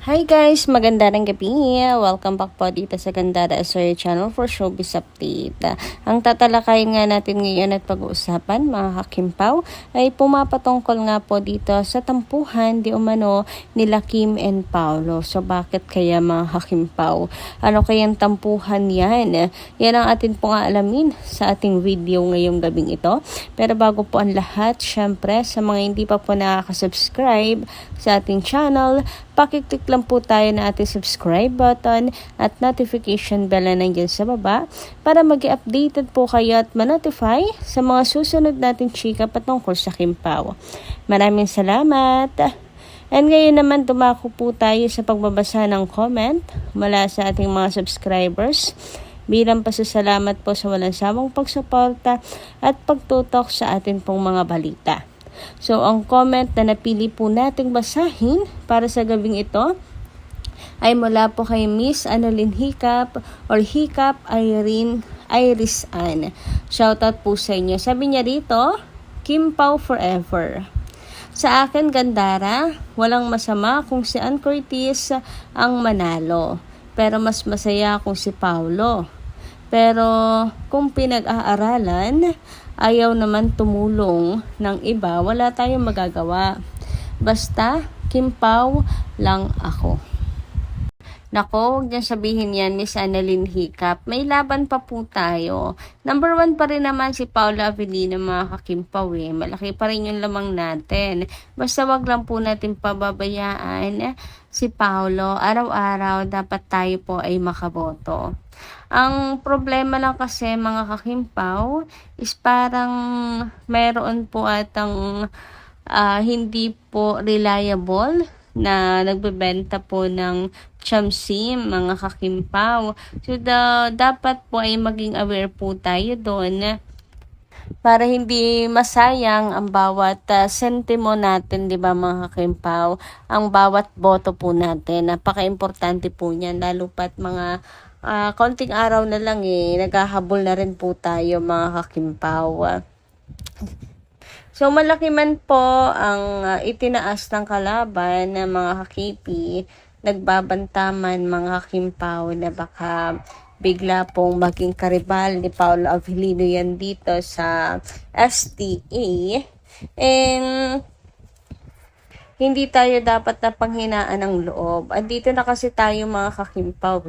Hi guys! Magandang gabi! Welcome back po dito sa Gandara Asoy Channel for Showbiz Update. Ang tatalakayin nga natin ngayon at pag-uusapan mga kakimpaw ay pumapatungkol nga po dito sa tampuhan di umano nila Kim and Paolo. So bakit kaya mga kakimpaw? Ano kayang tampuhan yan? Yan ang atin po nga alamin sa ating video ngayong gabing ito. Pero bago po ang lahat, syempre sa mga hindi pa po nakaka-subscribe sa ating channel, pakiclick lang po tayo na ating subscribe button at notification bell na nandiyan sa baba para mag-updated po kayo at ma-notify sa mga susunod nating chika patungkol sa Kimpaw. Maraming salamat! And ngayon naman dumako po tayo sa pagbabasa ng comment mula sa ating mga subscribers bilang pasasalamat po sa walang sawang pagsuporta at pagtutok sa atin pong mga balita. So, ang comment na napili po nating basahin para sa gabing ito ay mula po kay Miss Annalyn Hiccup or Hiccup Iris Ann. Shoutout po sa inyo. Sabi niya dito, Kimpaw forever. Sa akin, Gandara, walang masama kung si Ann Curtis ang manalo. Pero mas masaya kung si Paolo. Pero kung pinag-aaralan, ayaw naman tumulong ng iba, wala tayong magagawa. Basta, Kimpaw lang ako. Nako, huwag niyan sabihin yan, Miss Annalyn Hiccup. May laban pa po tayo. Number 1 pa rin naman si Paolo Avellino, mga kakimpaw eh. Malaki pa rin yung lamang natin. Basta wag lang po natin pababayaan si Paolo. Araw-araw, dapat tayo po ay makaboto. Ang problema lang kasi mga kakimpaw is parang mayroon po atang hindi po reliable na nagbebenta po ng chamsim, mga kakimpaw. So, dapat po ay maging aware po tayo doon para hindi masayang ang bawat sentimo natin, di ba mga kakimpaw? Ang bawat boto po natin. Napaka-importante po niyan, lalo pat mga konting araw na lang naghahabol na rin po tayo mga kakimpaw. So, malaki man po ang itinaas ng kalaban ng mga kakipi, nagbabantaman mga kakimpaw na baka bigla pong maging karibal ni Paolo Avellino yan dito sa STA. And hindi tayo dapat na panghinaan ng loob. Andito na kasi tayo mga kakimpaw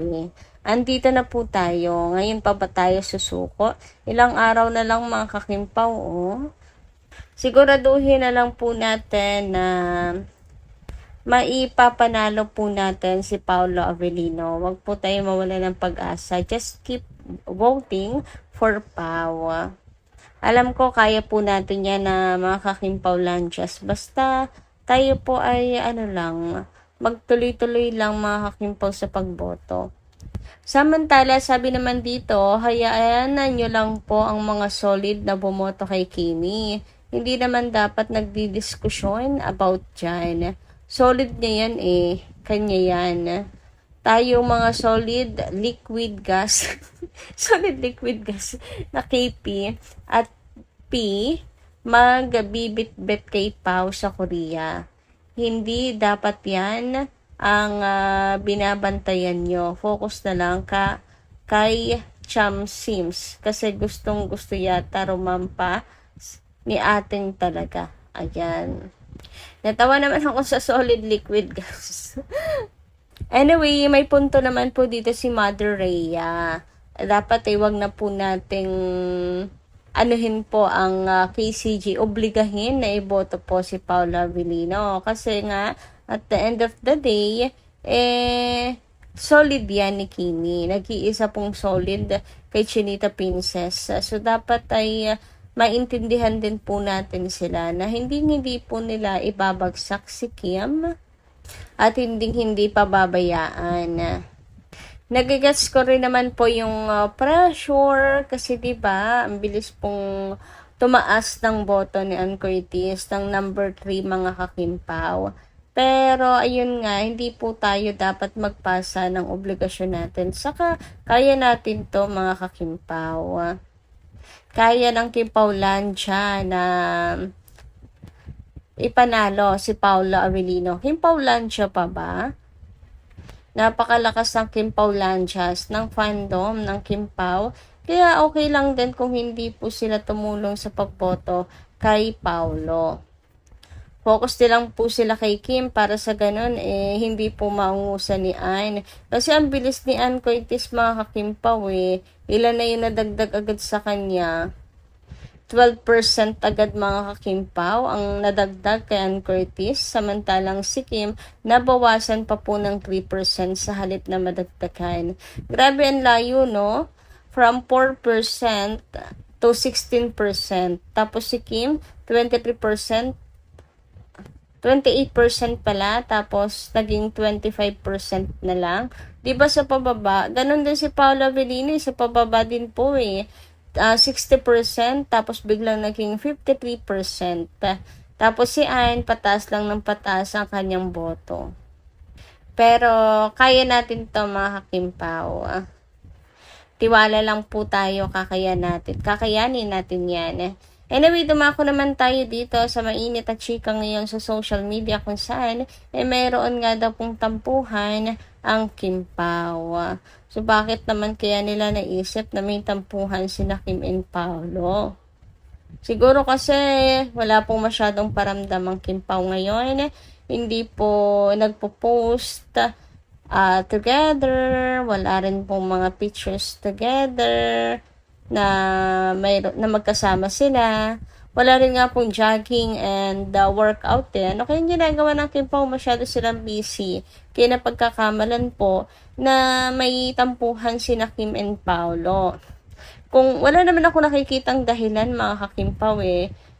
Andito na po tayo. Ngayon pa ba tayo susuko? Ilang araw na lang mga kakimpaw Siguraduhin na lang po natin na maipapanalo po natin si Paolo Avellino. Huwag po tayo mawala ng pag-asa. Just keep voting for Pau. Alam ko kaya po natin yan na mga kakimpaw lanchas. Basta tayo po ay magtuloy-tuloy lang mga kakimpaw sa pagboto. Samantala, sabi naman dito, hayaan nyo lang po ang mga solid na bumoto kay Kimi. Hindi naman dapat nagdidiskusyon about dyan. Solid niya yan kanya yan. Tayo mga solid liquid gas, solid liquid gas na KP at P, magbibit-bit kay Pau sa Korea. Hindi dapat yan ang binabantayan nyo. Focus na lang kay Cham Sims kasi gustong gusto yata rumampa ni ating talaga. Ayan. Natawa naman ako sa solid liquid gas. Anyway, may punto naman po dito si Mother Rhea. Dapat wag na po nating anuhin po ang KCG. Obligahin na iboto po si Paolo Avellino. Kasi nga, at the end of the day, solid yan ni Kimi. Nag-iisa pong solid kay Chinita Princess. So, dapat ay maintindihan din po natin sila na hindi po nila ibabagsak si Kim at hindi pababayaan. Nagigets ko rin naman po yung pressure kasi diba ang bilis pong tumaas ng boto ni Ann Curtis ng number 3 mga kakimpaw. Pero ayun nga, hindi po tayo dapat magpasa ng obligasyon natin. Saka kaya natin to mga kakimpaw. Kaya ng Kimpaw Lancia na ipanalo si Paolo Avellino. Kimpaw Lancia pa ba? napakalakas ng Kim Pao Lanchas, ng fandom ng Kim Pao. Kaya okay lang din kung hindi po sila tumulong sa pagboto kay Paulo. Focus nilang po sila kay Kim para sa ganun hindi po maungusan ni Ann. Kasi ang bilis ni Ann Curtis mga kakimpaw Ilan na yung nadagdag agad sa kanya? 12% agad mga kakimpaw ang nadagdag kay Ann Curtis. Samantalang si Kim nabawasan pa po ng 3% sa halip na madagdagan. Grabe ang layo no? From 4% to 16%. Tapos si Kim 23%. 28% pala, tapos naging 25% na lang. 'Di ba sa pababa? Ganon din si Paula Avellino, sa pababa din po 60%, tapos biglang naging 53%. Tapos si Ann, pataas lang ng pataas ang kanyang boto. Pero kaya natin 'to mga kakimpaw. Tiwala lang po tayo, kakayanin natin yan. Anyway, dumako naman tayo dito sa mainit at chika ngayon sa social media kung saan mayroon nga daw pong tampuhan ang Kim Pao. So bakit naman kaya nila naisip na may tampuhan sina Kim and Paulo? Siguro kasi wala pong masyadong paramdam ang Kim Pao ngayon. Hindi po nagpo-post together, wala rin pong mga pictures together na magkasama sila. Wala rin nga pong jogging and workout din. Okay, yung ginagawa ng Kim Pao, masyado silang busy. Kaya napagkakamalan po na may tampuhan sina Kim and Paulo. Kung wala naman ako nakikitang dahilan mga kakimpaw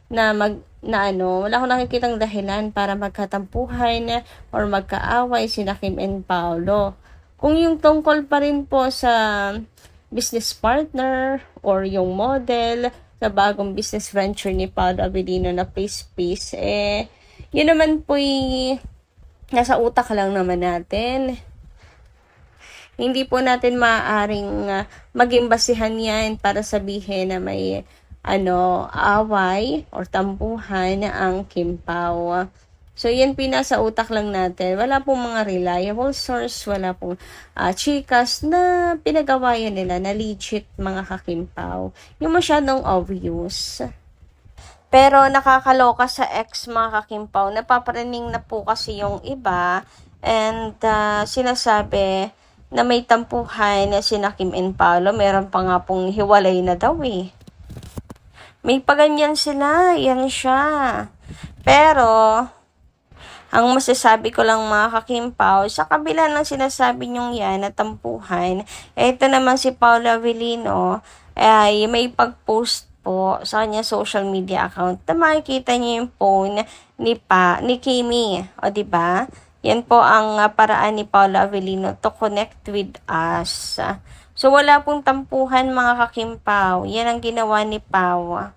wala akong nakikitang dahilan para magkatampuhan or magkaaway sina Kim and Paulo. Kung yung tungkol pa rin po sa business partner or yung model sa bagong business venture ni Paolo Avellino na Face, yun naman po nasa utak lang naman natin. Hindi po natin maaaring maging basihan yan para sabihin na may away or tampuhan ang Kim Pao. So, yan pinasa utak lang natin. Wala pong mga reliable source, wala pong chikas na pinagawayan nila na legit mga kakimpaw. Yung masyadong obvious. Pero nakakaloka sa ex mga kakimpaw, napaparinig na po kasi yung iba and sinasabi na may tampuhan na sina Kim and Paulo. Meron pa nga pong hiwalay na daw May paganyan sila, yan siya. Pero ang masasabi ko lang mga kakimpaw, sa kabila ng sinasabi nyong yan na tampuhan, ito naman si Paula Avellino ay may pag-post po sa kanya social media account na makikita niyo yung phone ni Kimi. O diba? Yan po ang paraan ni Paula Avellino to connect with us. So wala pong tampuhan mga kakimpaw. Yan ang ginawa ni Pao.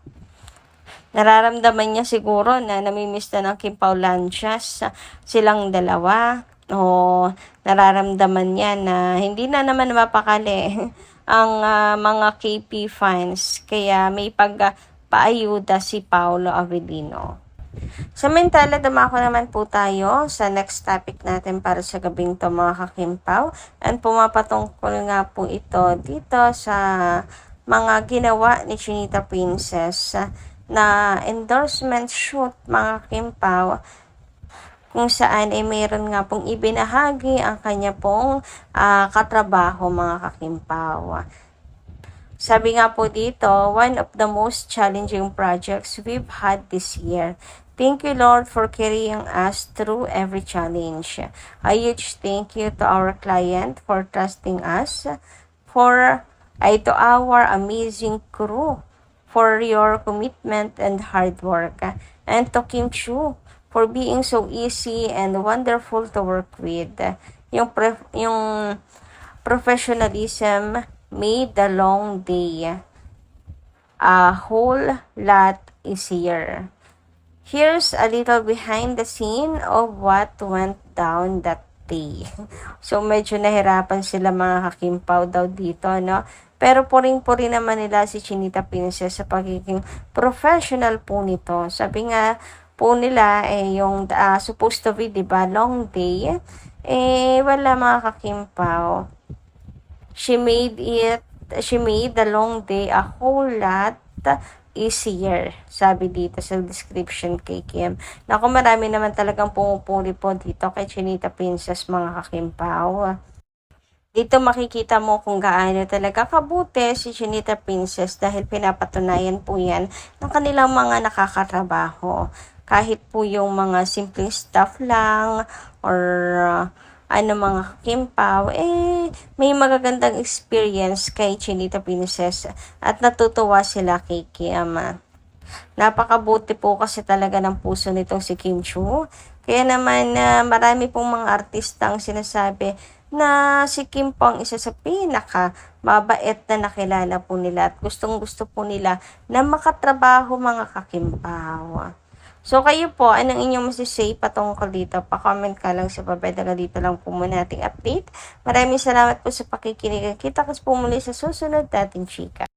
Nararamdaman niya siguro na namimiss na ng Kim Pao Lanchas silang dalawa. O nararamdaman niya na hindi na naman mapakali ang mga KP fans. Kaya may pagpaayuda si Paolo Avellino. Samantala, dumako naman po tayo sa next topic natin para sa gabing to mga kakimpaw. And pumapatungkol nga po ito dito sa mga ginawa ni Chinita Princess na endorsement shoot mga kakimpaw, kung saan mayroon nga pong ibinahagi ang kanya pong katrabaho mga kakimpaw. Sabi nga po dito, one of the most challenging projects we've had this year. Thank you, Lord, for carrying us through every challenge. A huge thank you to our client for trusting us, to our amazing crew for your commitment and hard work, and to Kim Chu for being so easy and wonderful to work with. Yung professionalism made the long day a whole lot easier. Here's a little behind the scene of what went down that day. So medyo nahirapan sila mga kakimpaw daw dito, no? Pero puring-puri naman nila si Chinita Princess sa pagiging professional po nito. Sabi nga po nila yung supposed to be, diba, long day. Wala mga kakimpaw. She made the long day a whole lot easier, sabi dito sa description kay Kim. Naku, marami naman talagang pumupuri po dito kay Chinita Princess mga kakimpaw. Dito makikita mo kung gaano talaga kabuti si Chinita Princess dahil pinapatunayan po yan ng kanilang mga nakakatrabaho. Kahit po yung mga simpleng stuff lang or mga kimpaw, may magagandang experience kay Chinita Princess at natutuwa sila kay Kim. Napakabuti po kasi talaga ng puso nitong si Kim Chu. Kaya naman marami pong mga artistang sinasabi na si Kim po ang isa sa pinaka mabait na nakilala po nila at gustong gusto po nila na makatrabaho mga kakimpaw. So kayo po, anong inyong masisay patungkol dito? Pa-comment ka lang sa baba. Dito lang po muna ating update. Maraming salamat po sa pakikinig. Kita kasi po muli sa susunod nating chika.